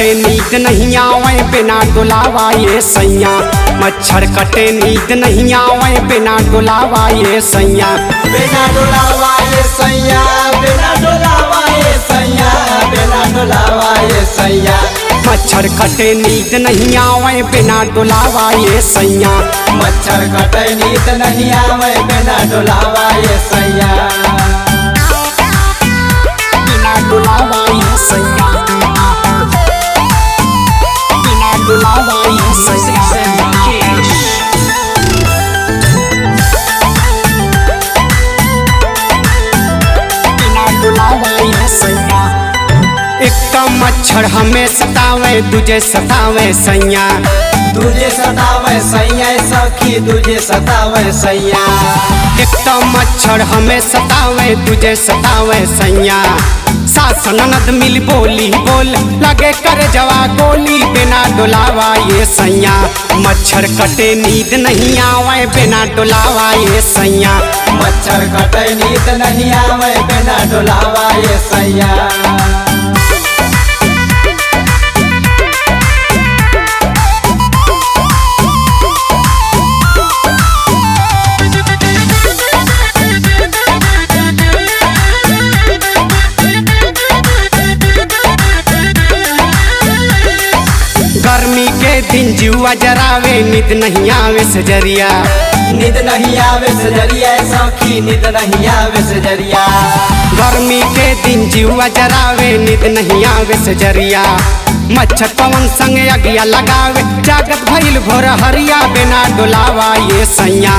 कटे नींद नहीं आवे बिना डुलावा ये सैया। मच्छर कटे नींद नहीं आवे बिना डुलावा ये सैया। बिना डुलावा ये सैया, बिना डुलावा ये सैया, बिना डुलावा ये सैया। मच्छर कटे नींद नहीं आवे बिना डुलावा ये सैया। मच्छर कटे नींद नहीं आवे बिना डुलावा ये सैया। बिना डुलावा ये सैया, बिना डुलावा ये सैया। बिना डुलावा ये सैया। एक तो मच्छर हमें सतावे दूजे सतावे सैया। तुझे सतावे सैया सखी, तुझे सतावे सैया। एक तो मच्छर हमें सतावे तुझे सतावे सैया। सास ननद मिल बोली बोल लगे कर जवा गोली बिना डुलावा ये सैया। मच्छर कटे नींद नहीं आवे बिना डुलावा ये सैया। मच्छर कटे नींद नहीं आवे बिना डुलावा ये सैया। गर्मी के दिन जुआ जरावे नींद नहीं आवे सजरिया। नींद नहीं आवे सजरिया सखी, नींद नहीं आवे सजरिया। गर्मी के दिन जुआ जरावे नींद नहीं आवे सजरिया। मच्छर पवन संग अगिया लगावे जागत भइल भोर हरिया बिना डुलावा ये सैया।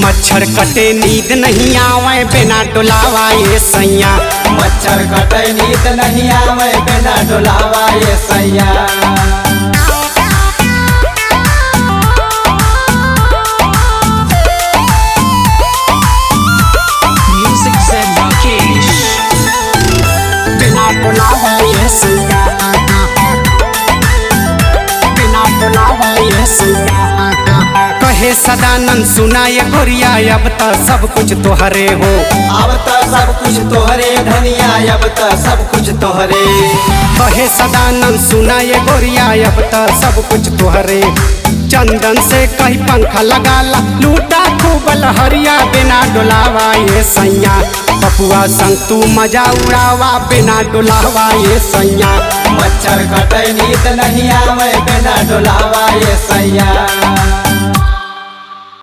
मच्छर कटे नींद नहीं आवे बिना डुलावा ये सैया। मच्छर कटे नींद नहीं आवे बिना डुलावा ये सैया। बिना डुलावा ये सैया, बिना डुलावा ये सैया। कहे सदानंद सुना ये गोरिया अब तो सब कुछ तोहरे हो। अब तो सब कुछ तोहरे धनिया, अब तो सब कुछ तोहरे। कहे सदानंद सुना ये गोरिया अब तो सब कुछ तोहरे। चंदन से कहीं पंखा लगाला लूटा खूब लहरिया बिना डुलावा ये सैया। पपुआ संग तू मजा उड़ावा बिना डुलावा ये सैया। मच्छर कटे नींद नहीं आवे बिना डुलावा ये सैया।